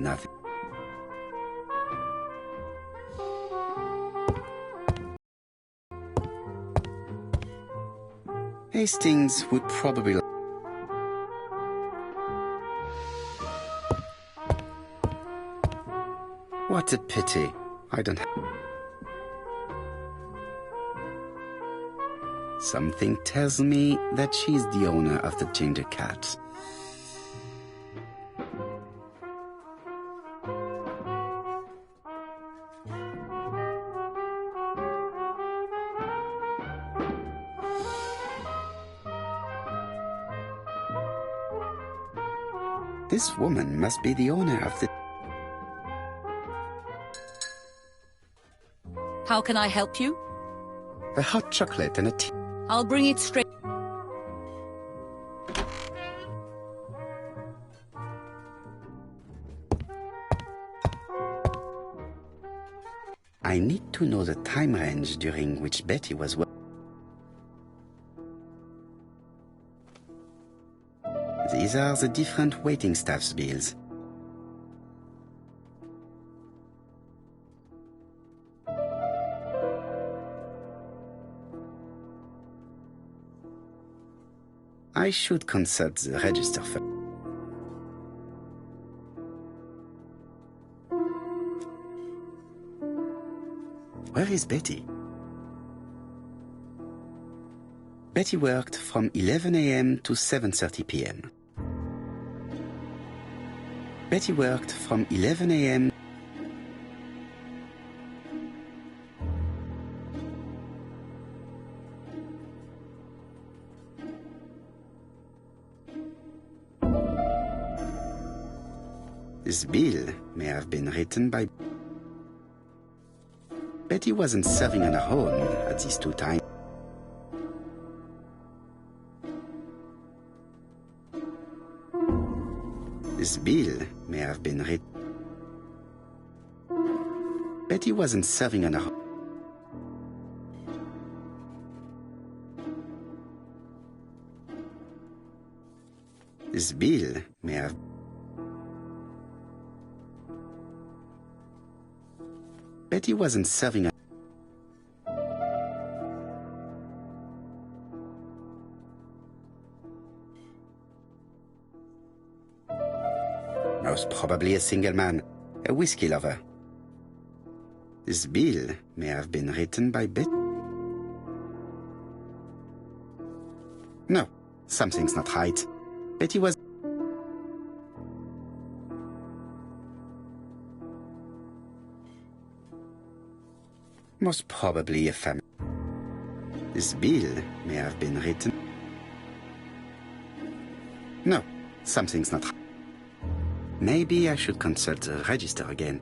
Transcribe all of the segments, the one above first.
Nothing. Hastings would probably... What a pity. I don't have... Something tells me that she's the owner of the ginger cat. This woman must be the owner of the... How can I help you? A hot chocolate and a tea. I'll bring it straight. I need to know the time range during which Betty was working. These are the different waiting staff's bills. I should consult the register first. Where is Betty? Betty worked from 11 a.m. to 7:30 p.m. Betty worked from 11 a.m. This bill may have been written by... Betty wasn't serving on her own at these two times. This bill may have been written... Betty wasn't serving on her own. This bill may have... Betty wasn't serving a... Most probably a single man, a whiskey lover. This bill may have been written by Betty. No, something's not right. Betty was... Most probably a family. This bill may have been written... No, something's not right. Maybe I should consult the register again.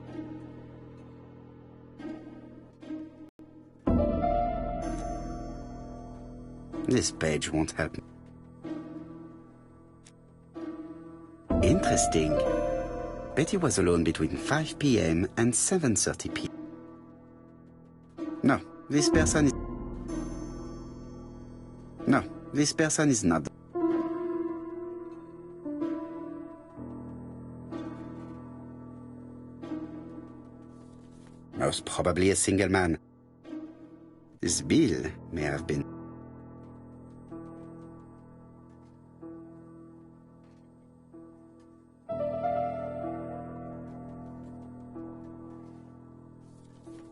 This page won't help me. Interesting. Betty was alone between 5 p.m. and 7:30 p.m. No, this person is... No, this person is not... Most probably a single man. This bill may have been...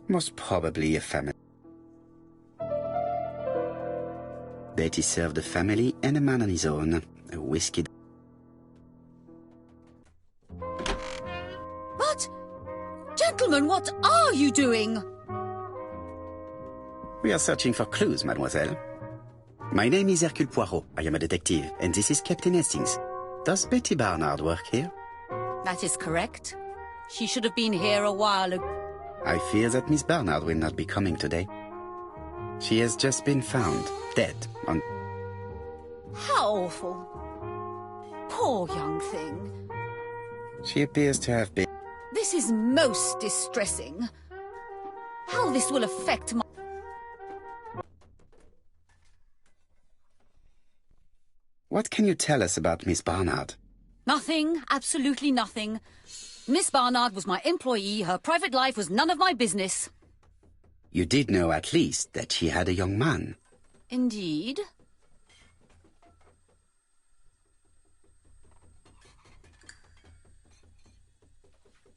Most probably a family. Betty served a family and a man on his own, a whiskey... But, gentlemen, what are you doing? We are searching for clues, mademoiselle. My name is Hercule Poirot. I am a detective, and this is Captain Hastings. Does Betty Barnard work here? That is correct. She should have been here a while ago. I fear that Miss Barnard will not be coming today. She has just been found, dead, on... How awful. Poor young thing. She appears to have been... This is most distressing. How this will affect my... What can you tell us about Miss Barnard? Nothing, absolutely nothing. Miss Barnard was my employee. Her private life was none of my business. You did know at least that she had a young man. Indeed.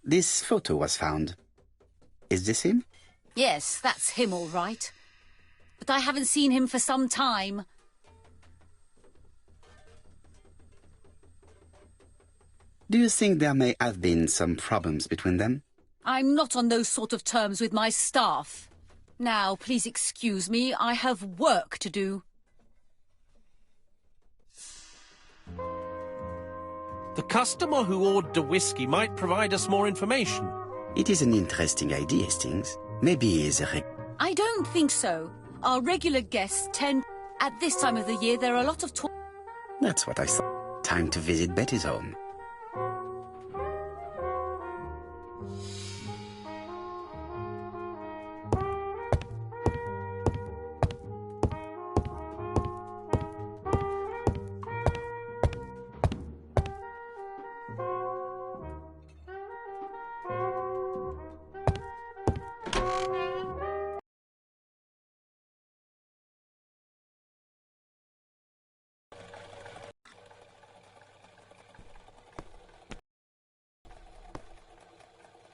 This photo was found. Is this him? Yes, that's him all right. But I haven't seen him for some time. Do you think there may have been some problems between them? I'm not on those sort of terms with my staff. Now, please excuse me, I have work to do. The customer who ordered a whiskey might provide us more information. It is an interesting idea, Hastings. Maybe he is a I don't think so. Our regular guests tend... At this time of the year, there are a lot of talk... That's what I thought. Time to visit Betty's home.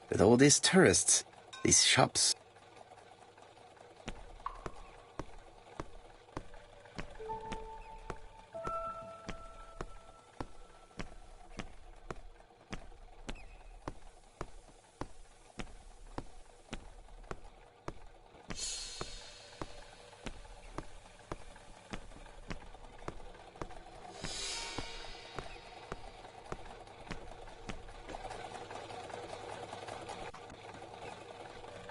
With all these tourists, these shops.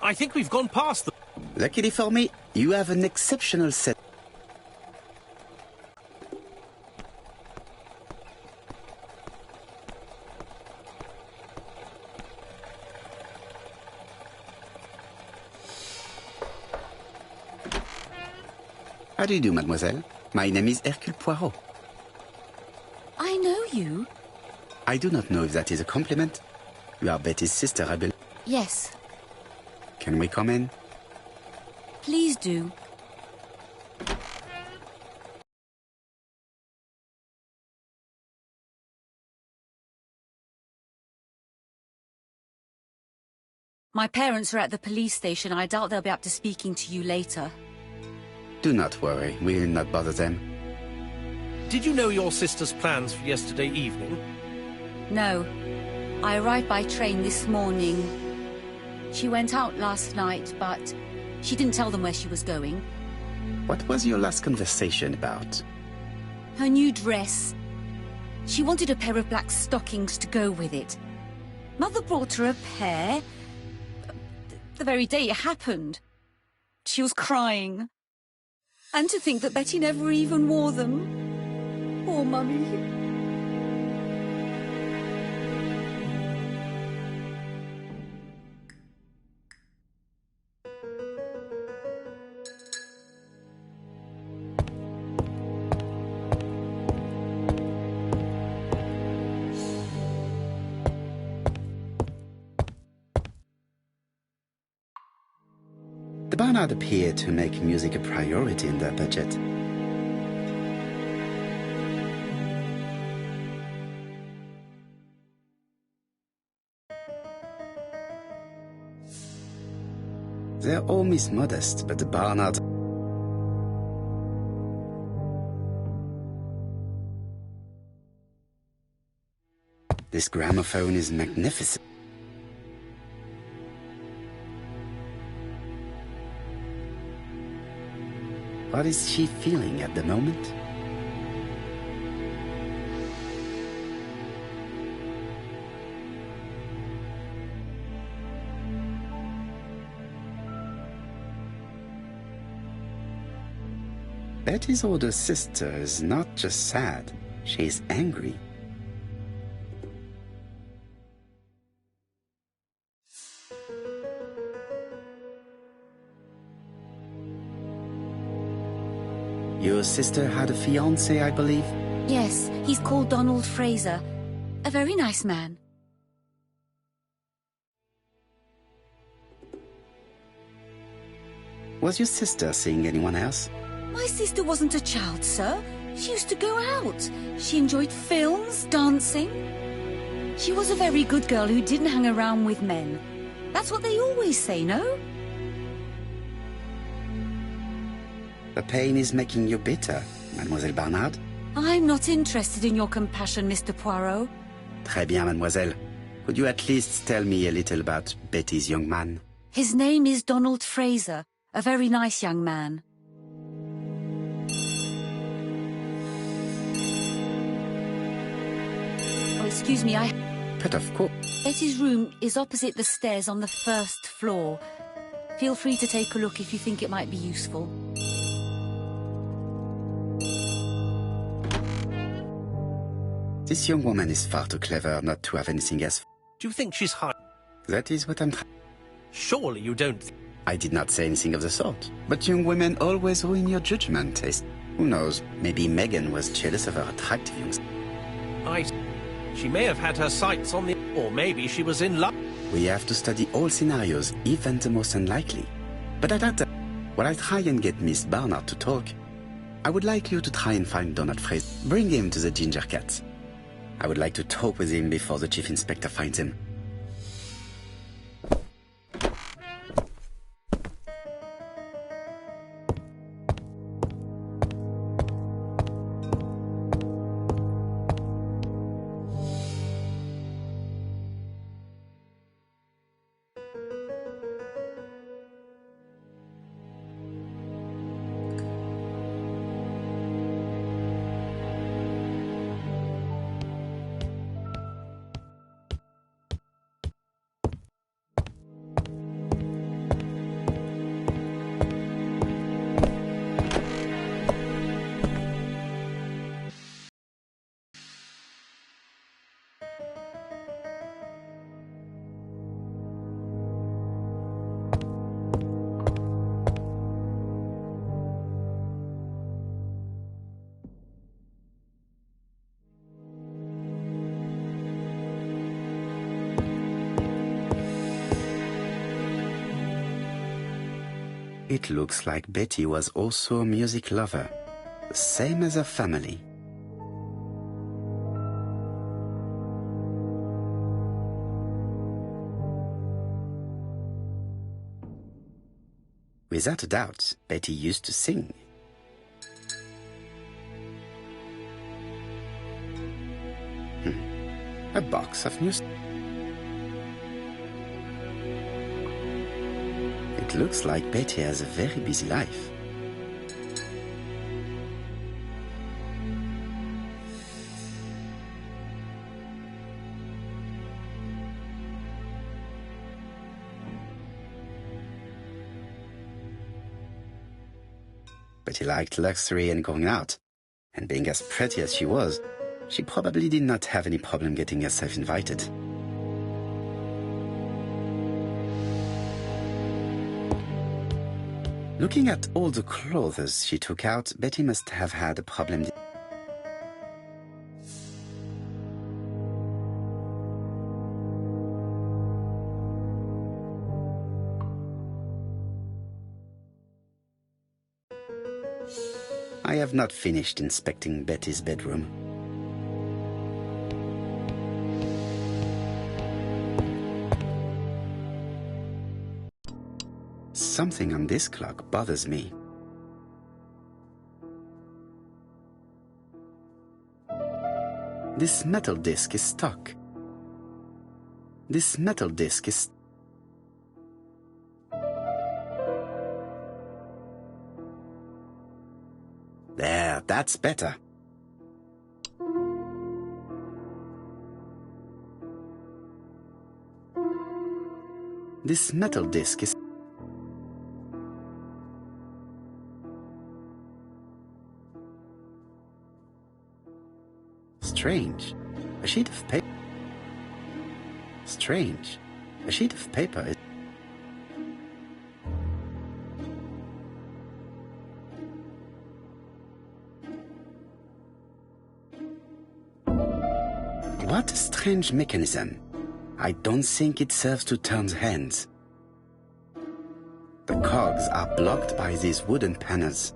I think we've gone past them. Luckily for me, you have an exceptional set. How do you do, mademoiselle? My name is Hercule Poirot. I know you. I do not know if that is a compliment. You are Betty's sister, I believe. Yes, Can we come in? please do. My parents are at the police station. I doubt they'll be up to speaking to you later. Do not worry, we will not bother them. Did you know your sister's plans for yesterday evening? No. I arrived by train this morning. She went out last night, but she didn't tell them where she was going. What was your last conversation about? Her new dress. She wanted a pair of black stockings to go with it. Mother brought her a pair. The very day it happened. She was crying. And to think that Betty never even wore them. Poor Mummy. The Barnard appeared to make music a priority in their budget. Their home is modest, but the Barnard... This gramophone is magnificent. What is she feeling at the moment? Betty's older sister is not just sad, she's angry. Your sister had a fiancé, I believe? Yes, he's called Donald Fraser. A very nice man. Was your sister seeing anyone else? My sister wasn't a child, sir. She used to go out. She enjoyed films, dancing. She was a very good girl who didn't hang around with men. That's what they always say, no? The pain is making you bitter, Mademoiselle Barnard. I'm not interested in your compassion, Mr. Poirot. Très bien, mademoiselle. Could you at least tell me a little about Betty's young man? His name is Donald Fraser, a very nice young man. Oh, excuse me, But of course. Betty's room is opposite the stairs on the first floor. Feel free to take a look if you think it might be useful. This young woman is far too clever not to have anything else. Do you think she's high? That is what I'm trying. Surely you don't I did not say anything of the sort. But young women always ruin your judgment. Who knows, maybe Megan was jealous of her attractive young... She may have had her sights on the... Or maybe she was in love. We have to study all scenarios, even the most unlikely. But at that time, while I try and get Miss Barnard to talk, I would like you to try and find Donald Fraser. Bring him to the Ginger Cat. I would like to talk with him before the Chief Inspector finds him. It looks like Betty was also a music lover, the same as her family. Without a doubt, Betty used to sing. A box of music. It looks like Betty has a very busy life. Betty liked luxury and going out, and being as pretty as she was, she probably did not have any problem getting herself invited. Looking at all the clothes she took out, Betty must have had a problem. I have not finished inspecting Betty's bedroom. Something on this clock bothers me. This metal disc is stuck. This metal disc is... There, that's better. This metal disc is... Strange. A sheet of paper. Strange. A sheet of paper is... What a strange mechanism. I don't think it serves to turn the hands. The cogs are blocked by these wooden panels.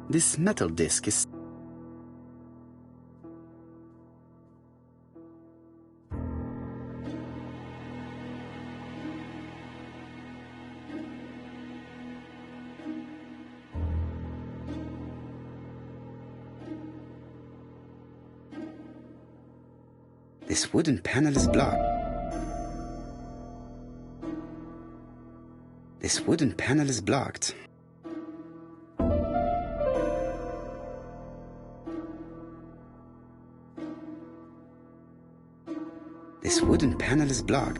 This metal disc is This wooden panel is blocked. This wooden panel is blocked. This wooden panel is blocked.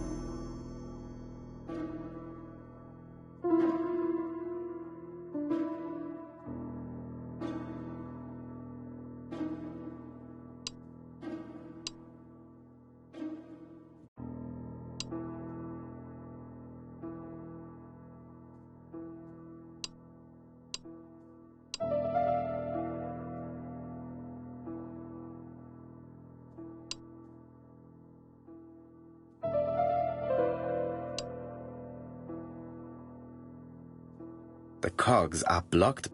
The cogs are blocked.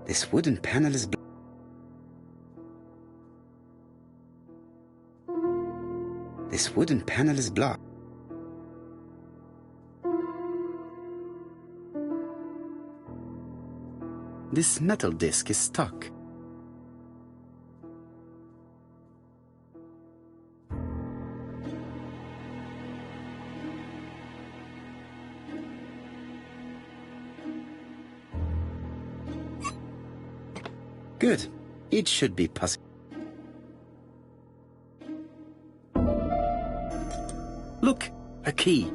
This wooden panel is blocked. This wooden panel is blocked. This metal disc is stuck. Good. It should be possible. Look, a key.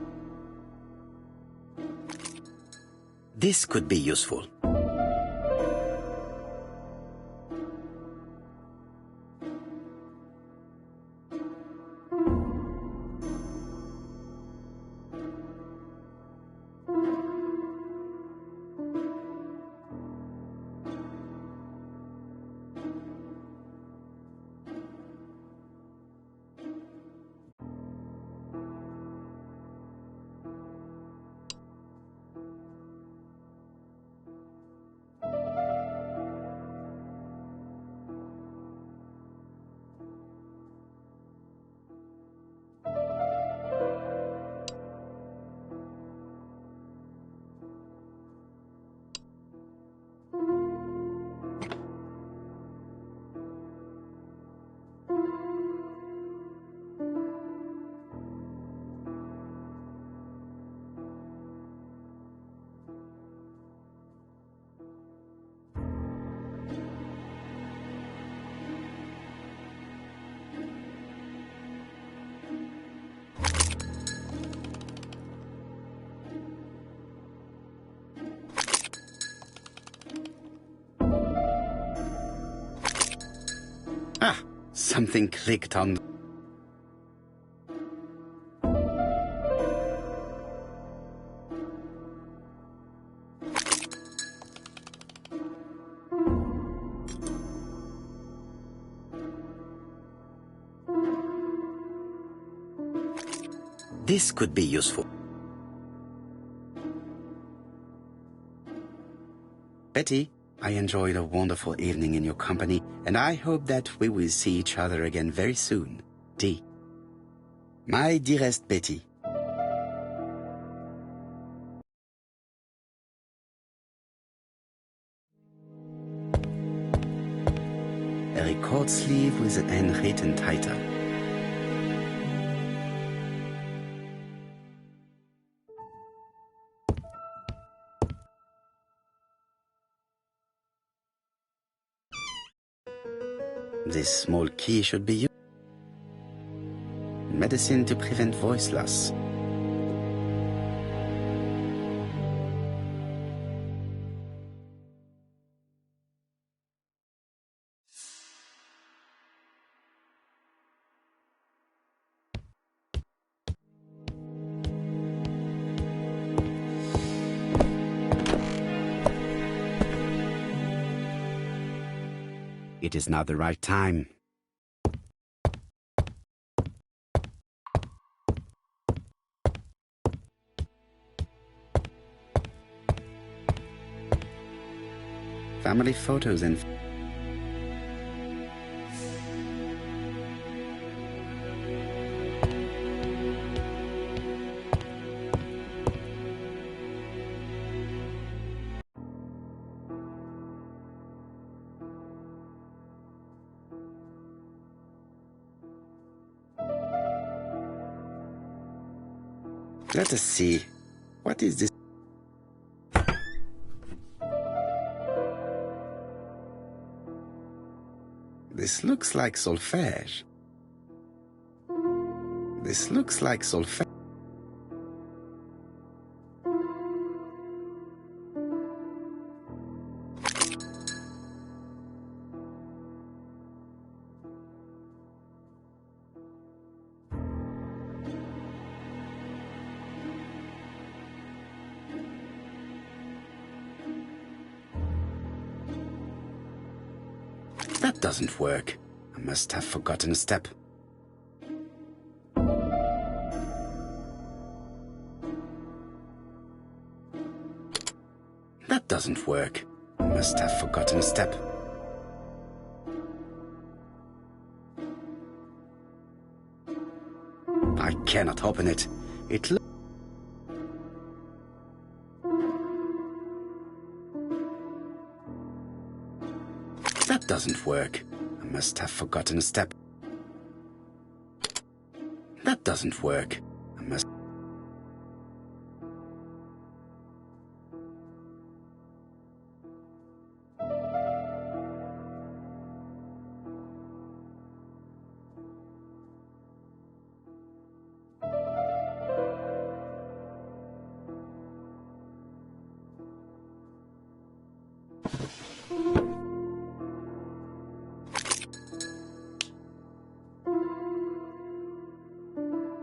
This could be useful. Ah, something clicked on... This could be useful. Betty, I enjoyed a wonderful evening in your company, and I hope that we will see each other again very soon. D. My dearest Betty. A record sleeve with an handwritten title. This small key should be used. Medicine to prevent voice loss. It is now the right time. Family photos and... Let us see. What is this? This looks like solfège. This looks like solfège. That doesn't work. I must have forgotten a step. That doesn't work. I must have forgotten a step. I cannot open it. It looks... That doesn't work. I must have forgotten a step. That doesn't work. I must...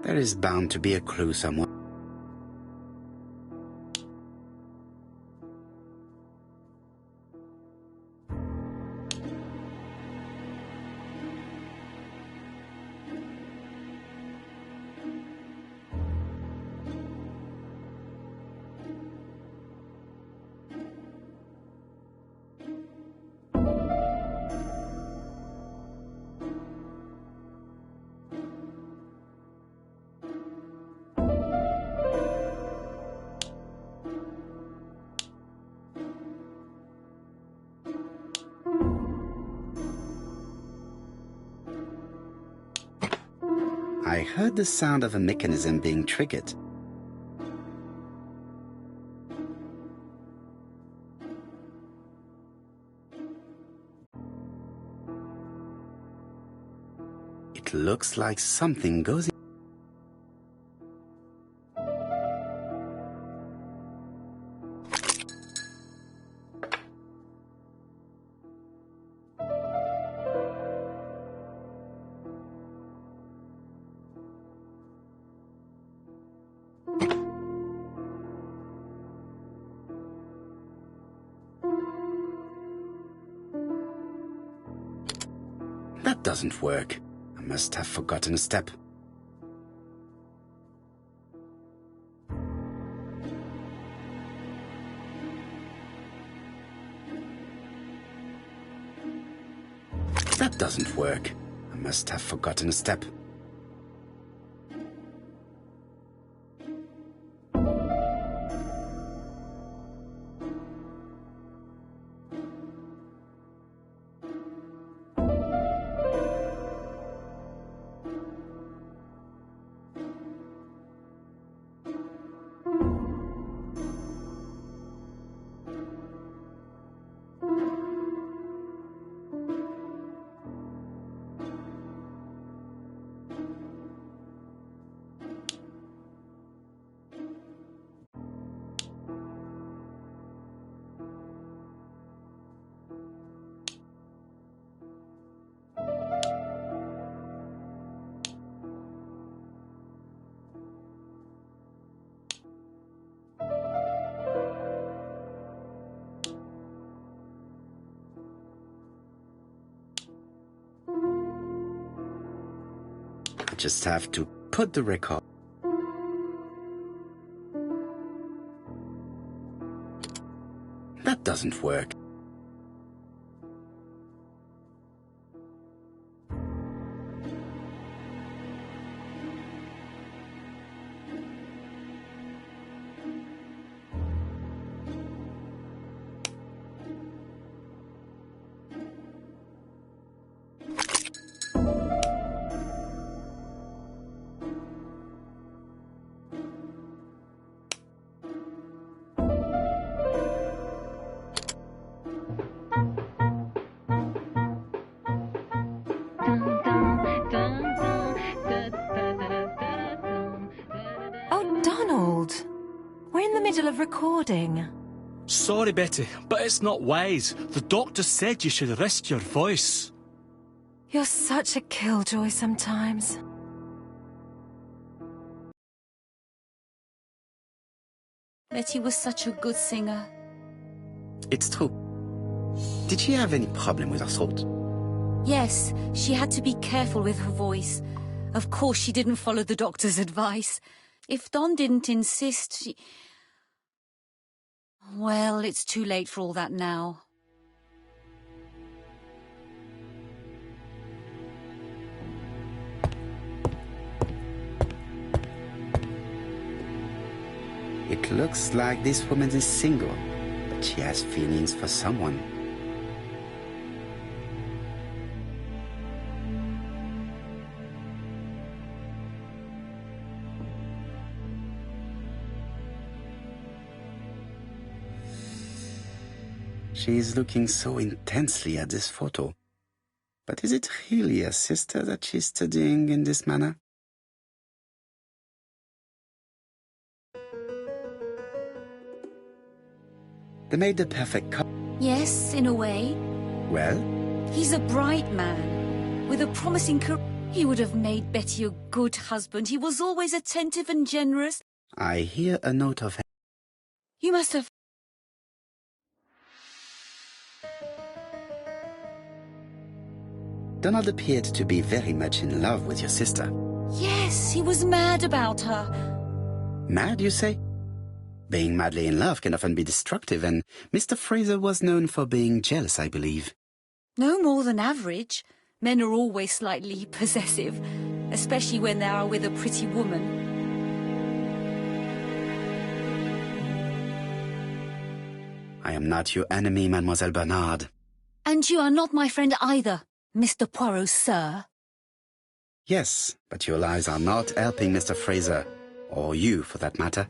There is bound to be a clue somewhere. I heard the sound of a mechanism being triggered. It looks like something goes in. That doesn't work. I must have forgotten a step. That doesn't work. I must have forgotten a step. I just have to put the record. That doesn't work. Of recording. Sorry, Betty, but it's not wise. The doctor said you should rest your voice. You're such a killjoy sometimes. Betty was such a good singer. It's true. Did she have any problem with her throat? Yes, she had to be careful with her voice. Of course, she didn't follow the doctor's advice. If Don didn't insist, she... Well, it's too late for all that now. It looks like this woman is single, but she has feelings for someone. She is looking so intensely at this photo. But is it really a sister that she's studying in this manner? They made the perfect couple. Yes, in a way. Well? He's a bright man, with a promising career. He would have made Betty a good husband. He was always attentive and generous. I hear a note of... You must have... Donald appeared to be very much in love with your sister. Yes, he was mad about her. Mad, you say? Being madly in love can often be destructive, and Mr. Fraser was known for being jealous, I believe. No more than average. Men are always slightly possessive, especially when they are with a pretty woman. I am not your enemy, Mademoiselle Bernard. And you are not my friend either, Mr. Poirot, sir. Yes, but your lies are not helping Mr. Fraser, or you for that matter.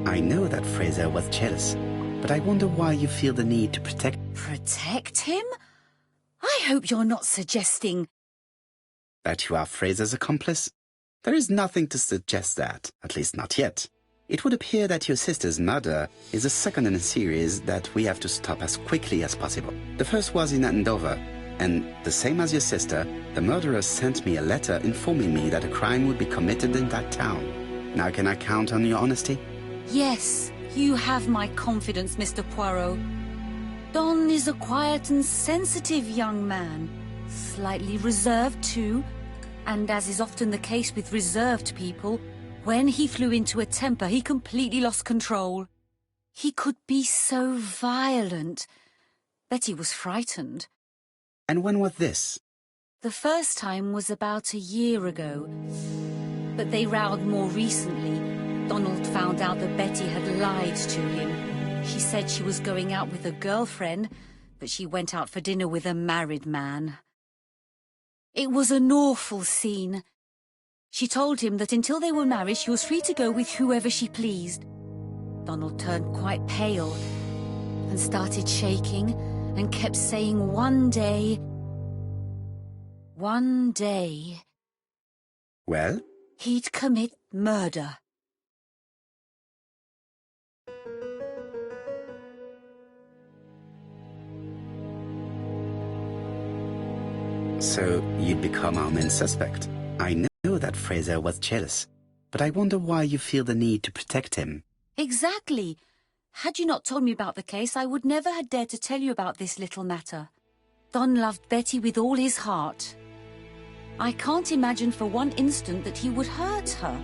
I know that Fraser was jealous, but I wonder why you feel the need to protect... Protect him? I hope you're not suggesting... That you are Fraser's accomplice? There is nothing to suggest that, at least not yet. It would appear that your sister's murder is the second in a series that we have to stop as quickly as possible. The first was in Andover, and the same as your sister, the murderer sent me a letter informing me that a crime would be committed in that town. Now can I count on your honesty? Yes, you have my confidence, Mr. Poirot. Don is a quiet and sensitive young man, slightly reserved too, and as is often the case with reserved people, when he flew into a temper, he completely lost control. He could be so violent. Betty was frightened. And when was this? The first time was about a year ago, but they rowed more recently. Donald found out that Betty had lied to him. She said she was going out with a girlfriend, but she went out for dinner with a married man. It was an awful scene. She told him that until they were married, she was free to go with whoever she pleased. Donald turned quite pale and started shaking and kept saying one day... Well? He'd commit murder. So you'd become our main suspect. I know that Fraser was jealous, but I wonder why you feel the need to protect him. Exactly. Had you not told me about the case, I would never have dared to tell you about this little matter. Don loved Betty with all his heart. I can't imagine for one instant that he would hurt her.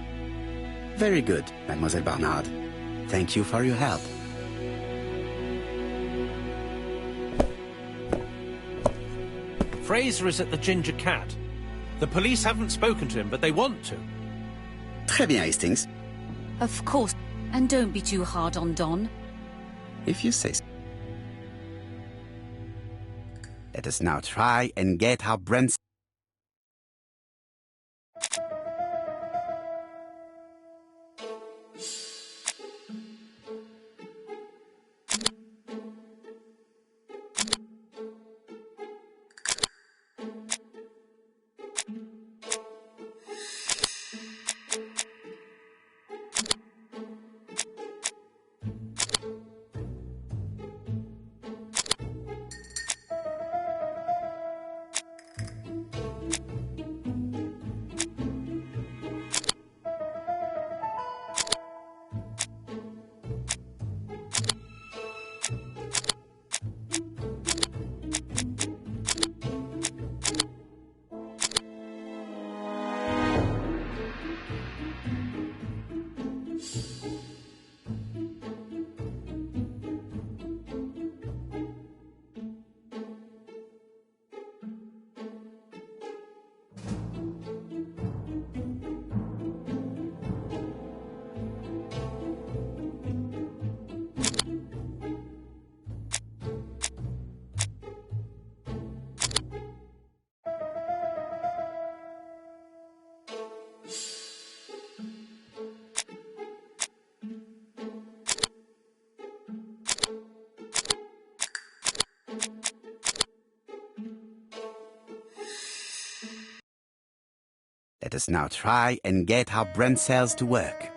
Very good, Mademoiselle Barnard. Thank you for your help. Fraser is at the Ginger Cat. The police haven't spoken to him, but they want to. Très bien, Hastings. Of course. And don't be too hard on Don. If you say so. Let us now try and get our brains. Let us now try and get our brain cells to work.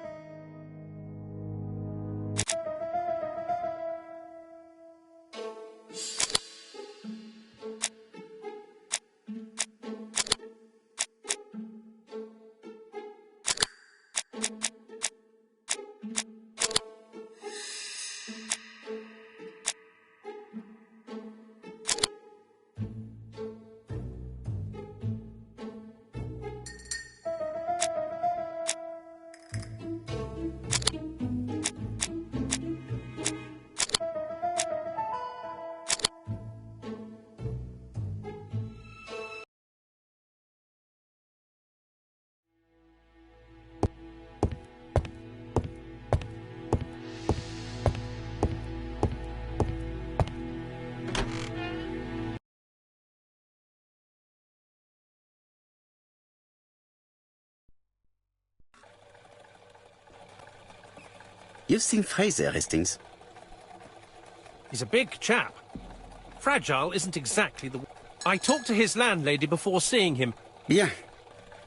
You've seen Fraser, Hastings. He's a big chap. Fragile isn't exactly the... I talked to his landlady before seeing him. Bien.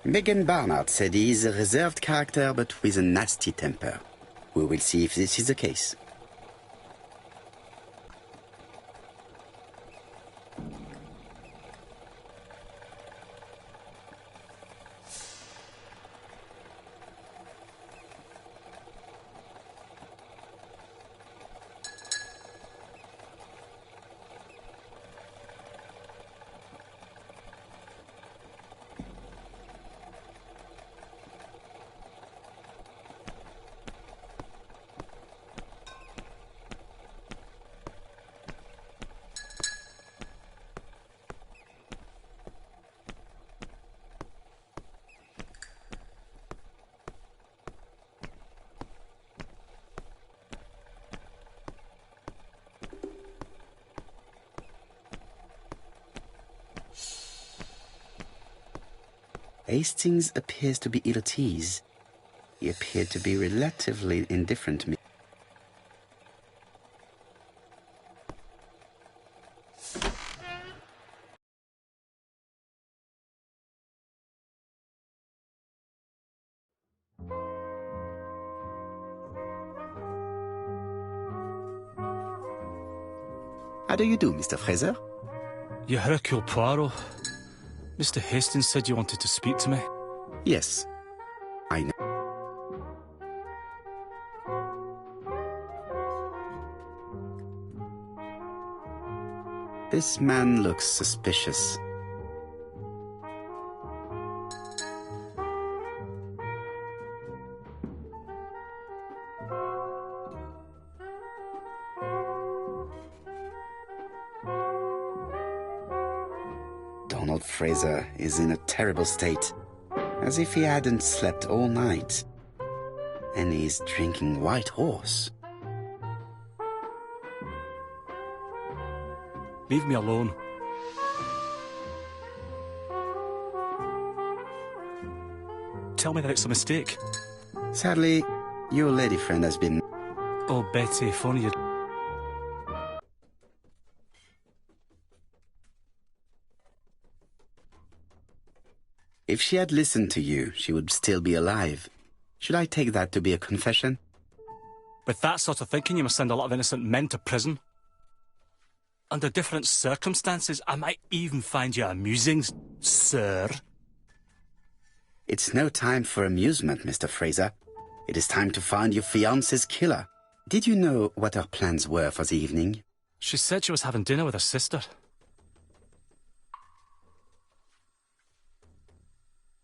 Megan Barnard said he is a reserved character but with a nasty temper. We will see if this is the case. Hastings appears to be ill at ease. He appeared to be relatively indifferent to me. How do you do, Mr. Fraser? You're Hercule Poirot. Mr. Hastings said you wanted to speak to me. Yes, I know. This man looks suspicious. Donald Fraser is in a terrible state, as if he hadn't slept all night. And he's drinking White Horse. Leave me alone. Tell me that it's a mistake. Sadly, your lady friend has been... Oh, Betty, if only you'd... If she had listened to you, she would still be alive. Should I take that to be a confession? With that sort of thinking, you must send a lot of innocent men to prison. Under different circumstances, I might even find you amusing, sir. It's no time for amusement, Mr. Fraser. It is time to find your fiancé's killer. Did you know what her plans were for the evening? She said she was having dinner with her sister.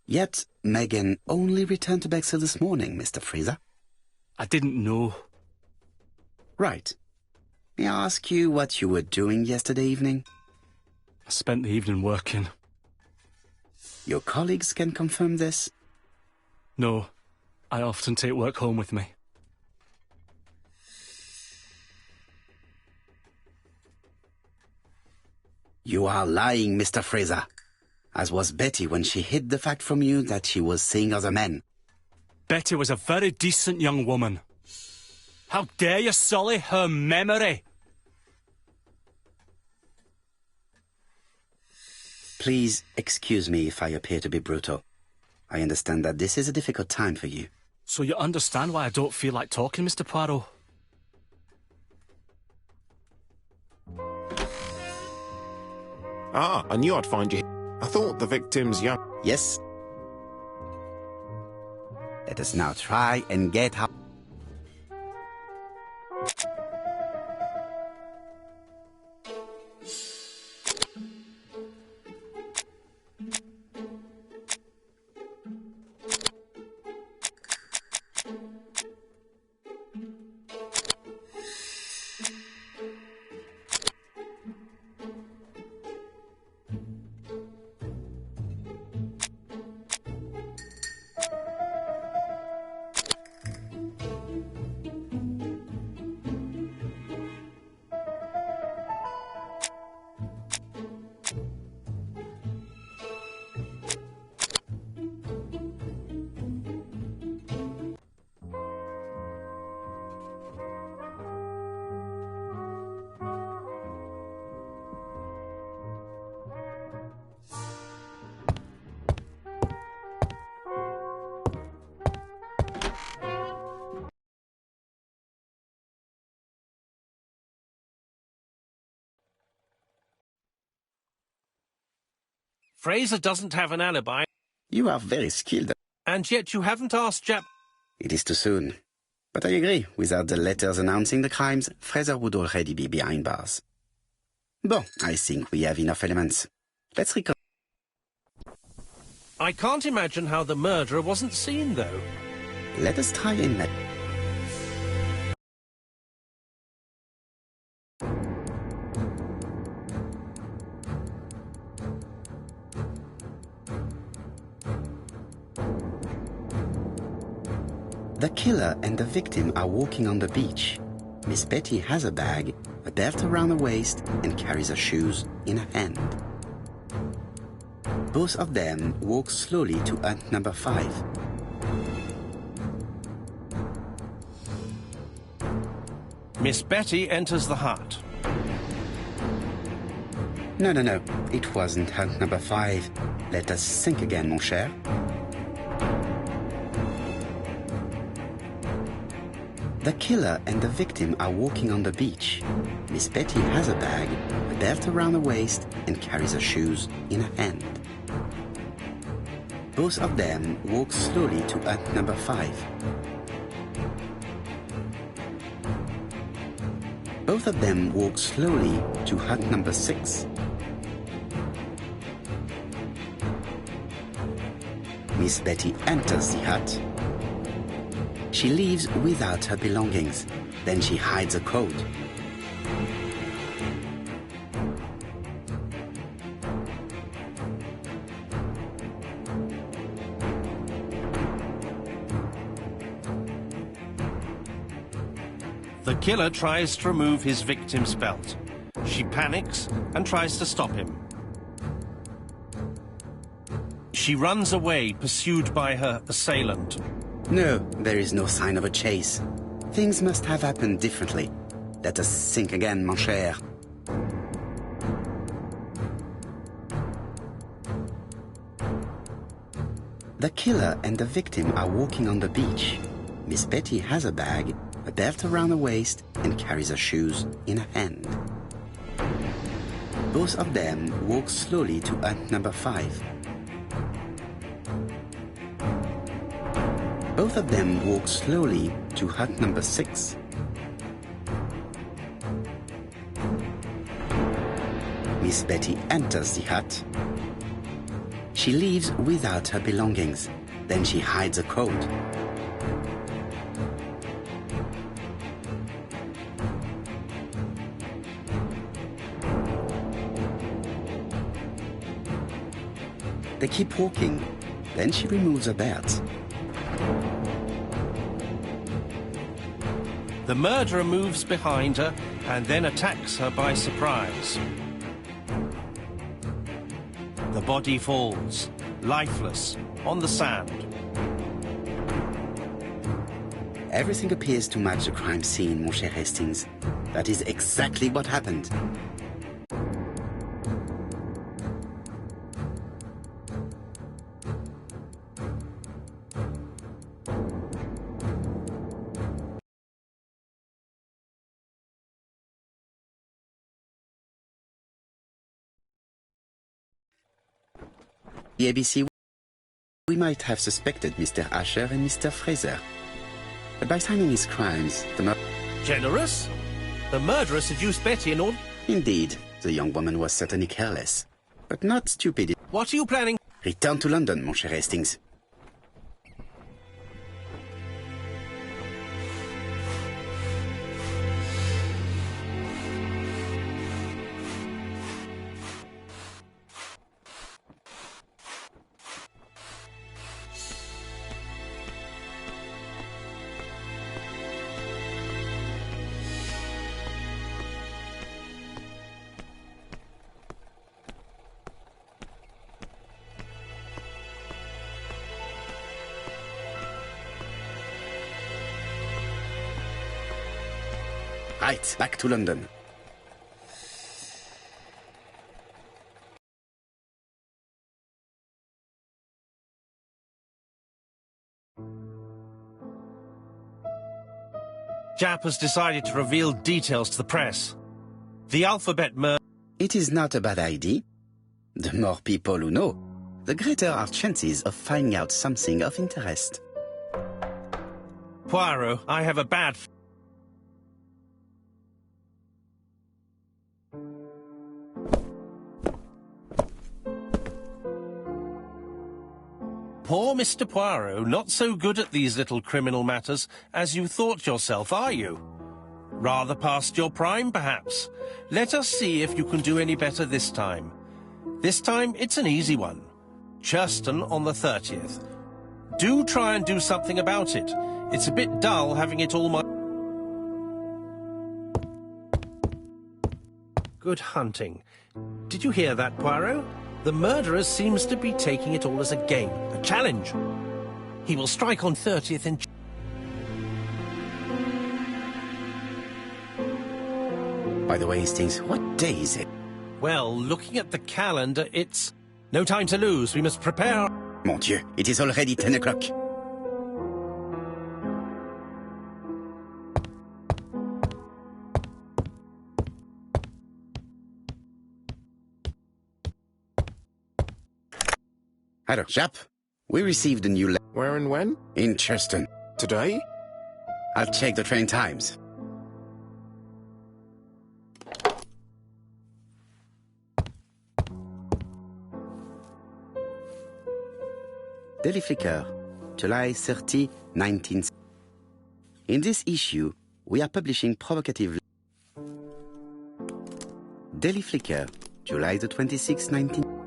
Yet, Megan only returned to Bexhill this morning, Mr. Fraser. I didn't know. Right. May I ask you what you were doing yesterday evening? I spent the evening working. Your colleagues can confirm this? No, I often take work home with me. You are lying, Mr. Fraser. As was Betty when she hid the fact from you that she was seeing other men. Betty was a very decent young woman. How dare you sully her memory? Please excuse me if I appear to be brutal. I understand that this is a difficult time for you. So you understand why I don't feel like talking, Mr. Poirot? Ah, I knew I'd find you here. I thought the victim's young. Yes? Let us now try and get out. Fraser doesn't have an alibi. You are very skilled. And yet you haven't asked Jap... It is too soon. But I agree. Without the letters announcing the crimes, Fraser would already be behind bars. Bon, I think we have enough elements. Let's recall. I can't imagine how the murderer wasn't seen, though. Let us try and let... The killer and the victim are walking on the beach. Miss Betty has a bag, a belt around her waist, and carries her shoes in her hand. Both of them walk slowly to hut number 5. Miss Betty enters the hut. No, no, no. It wasn't hut number 5. Let us think again, mon cher. The killer and the victim are walking on the beach. Miss Betty has a bag, a belt around her waist, and carries her shoes in her hand. Both of them walk slowly to hut number 5. Both of them walk slowly to hut number 6. Miss Betty enters the hut. She leaves without her belongings. Then she hides a coat. The killer tries to remove his victim's belt. She panics and tries to stop him. She runs away, pursued by her assailant. No, there is no sign of a chase. Things must have happened differently. Let us think again, mon cher. The killer and the victim are walking on the beach. Miss Betty has a bag, a belt around her waist, and carries her shoes in her hand. Both of them walk slowly to hut number 5. Both of them walk slowly to hut number 6. Miss Betty enters the hut. She leaves without her belongings. Then she hides a coat. They keep walking. Then she removes her belt. The murderer moves behind her and then attacks her by surprise. The body falls, lifeless, on the sand. Everything appears to match the crime scene, mon cher Hastings. That is exactly what happened. The ABC, we might have suspected Mr. Asher and Mr. Fraser. But by signing his crimes, the Generous? The murderer seduced Betty in order... Indeed, the young woman was certainly careless, but not stupid. What are you planning? Return to London, mon cher Hastings. Right, back to London. Jap has decided to reveal details to the press. The alphabet murder... It is not a bad idea. The more people who know, the greater our chances of finding out something of interest. Poirot, I have a bad... Poor Mr. Poirot, not so good at these little criminal matters as you thought yourself, are you? Rather past your prime, perhaps. Let us see if you can do any better this time. This time, it's an easy one. Churston on the 30th. Do try and do something about it. It's a bit dull having it all Good hunting. Did you hear that, Poirot? The murderer seems to be taking it all as a game, a challenge. He will strike on 30th in... By the way, Hastings, what day is it? Well, looking at the calendar, it's... No time to lose. We must prepare... Mon Dieu, it is already 10 o'clock. Hello, chap. We received a new letter. Where and when? In Cheston. Today? I'll check the train times. Daily Flicker, July 30, 19... In this issue, we are publishing provocative... Daily Flicker, July the 26th, 19...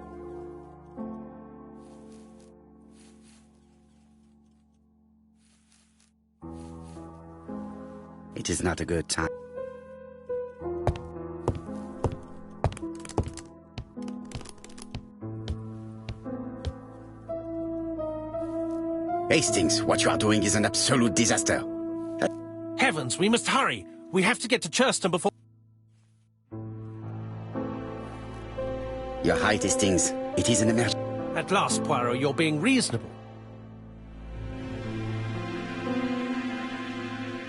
It is not a good time. Hastings, what you are doing is an absolute disaster. Heavens, we must hurry. We have to get to Churston before... You're right, Hastings. It is an emergency. At last, Poirot, you're being reasonable.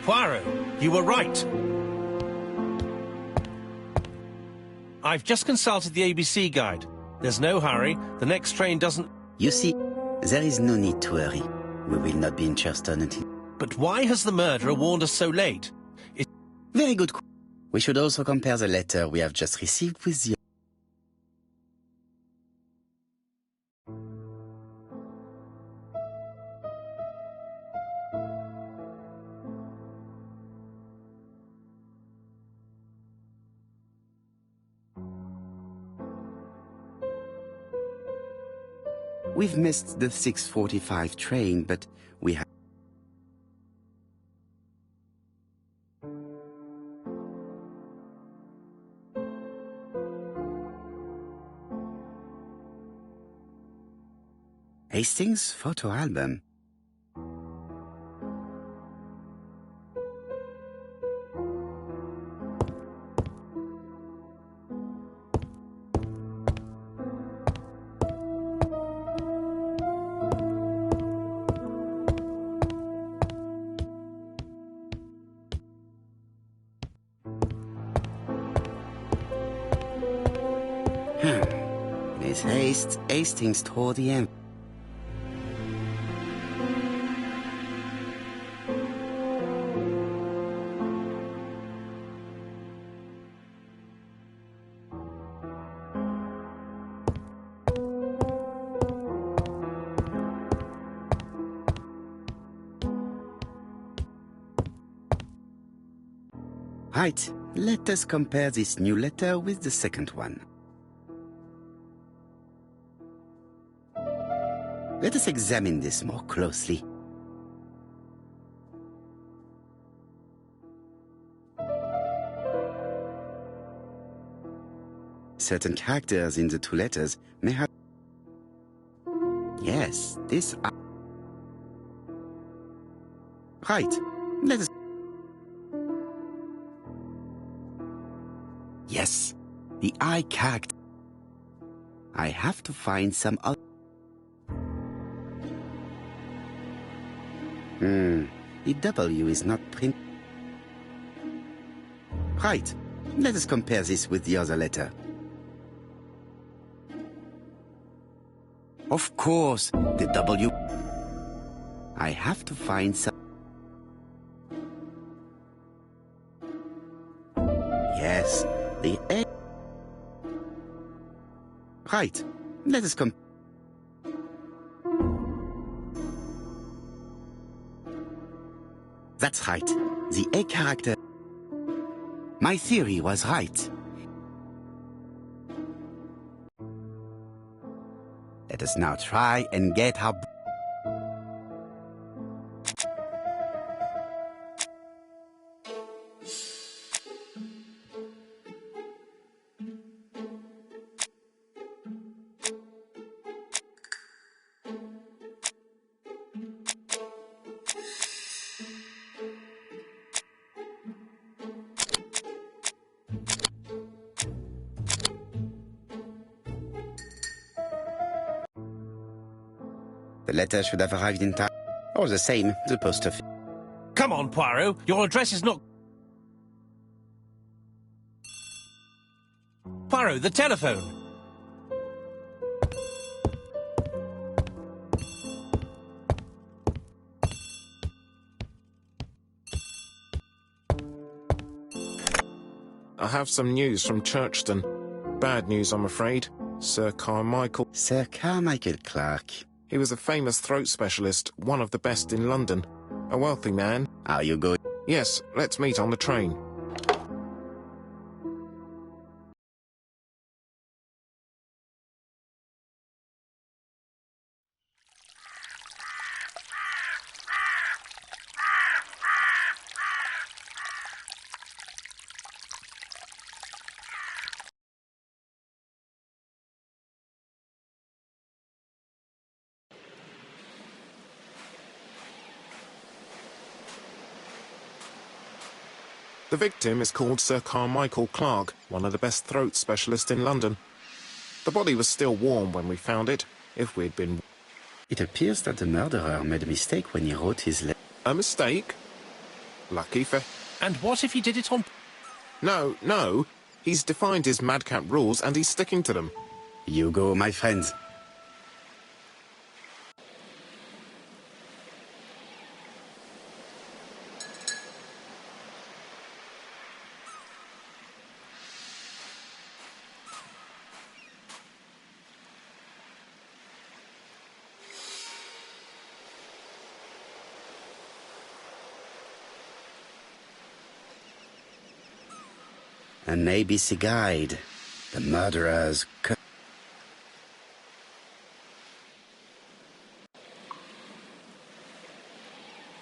Poirot, you were right. I've just consulted the ABC guide. There's no hurry. The next train doesn't... You see, there is no need to hurry. We will not be in Churston until... But why has the murderer warned us so late? Very good. We should also compare the letter we have just received with the... We've missed the 6:45 train, but we have... Hastings photo album. Miss Hastings toward the end. Right, let us compare this new letter with the second one. Let us examine this more closely. Certain characters in the two letters may have... Yes, this... Right, let us... Yes, the I character. I have to find some other... The W is not print... Right, let us compare this with the other letter. Of course, the W... I have to find some... Yes, the A... Right, let us compare... That's right. The A character... My theory was right. Let us now try and get our... letter should have arrived in time. Or the same, the post office. Come on, Poirot. Your address is not... Poirot, the telephone. I have some news from Churchton. Bad news, I'm afraid. Sir Carmichael. Sir Carmichael Clark. He was a famous throat specialist, one of the best in London. A wealthy man. Are you going? Yes, let's meet on the train. The victim is called Sir Carmichael Clark, one of the best throat specialists in London. The body was still warm when we found it, if we'd been... It appears that the murderer made a mistake when he wrote his letter. A mistake? Lucky for... And what if he did it on... No. He's defined his madcap rules and he's sticking to them. You go, my friends. An ABC guide. The murderer's...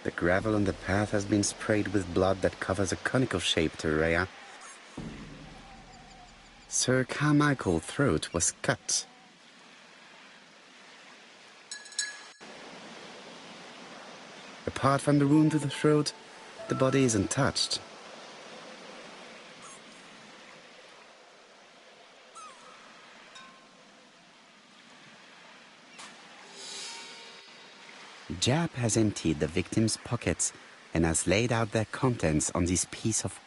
The gravel on the path has been sprayed with blood that covers a conical-shaped area. Sir Carmichael's throat was cut. Apart from the wound to the throat, the body is untouched. Jap has emptied the victim's pockets and has laid out their contents on this piece of...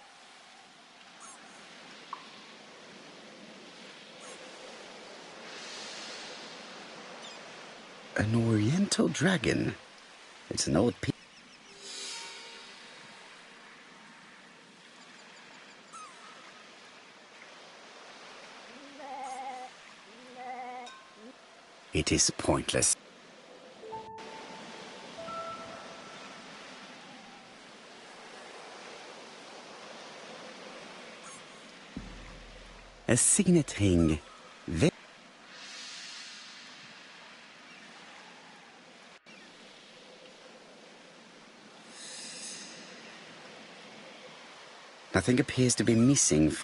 An oriental dragon. It's an old piece. It is pointless. A signet ring. Nothing appears to be missing.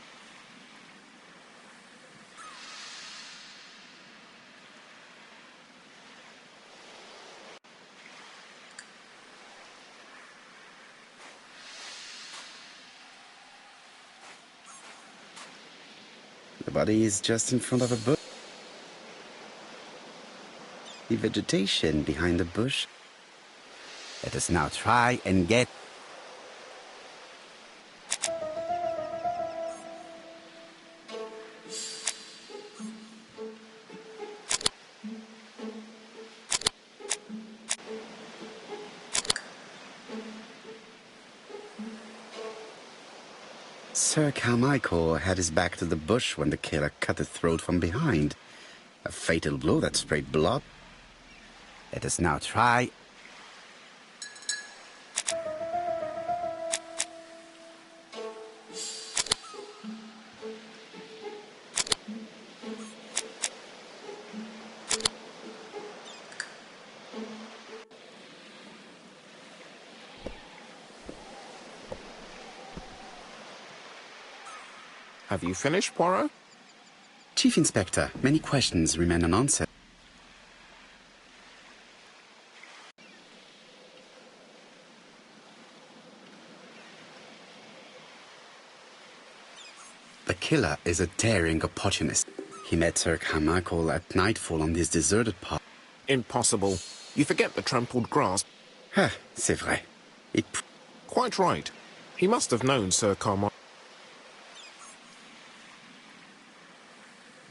The body is just in front of a bush. The vegetation behind the bush. Let us now try and get... Sir Carmichael had his back to the bush when the killer cut his throat from behind. A fatal blow that sprayed blood. Let us now try. Have you finished, Poirot? Chief Inspector, many questions remain unanswered. The killer is a daring opportunist. He met Sir Carmichael at nightfall on this deserted path. Impossible. You forget the trampled grass. Ah, c'est vrai. It... Quite right. He must have known Sir Carmichael.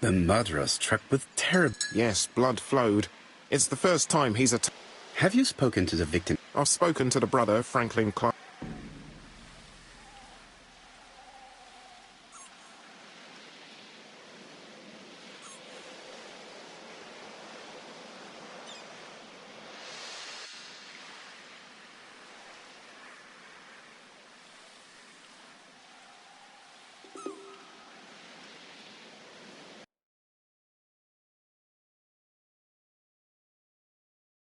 The murderer struck with terror. Yes, blood flowed. It's the first time he's Have you spoken to the victim? I've spoken to the brother, Franklin Clark.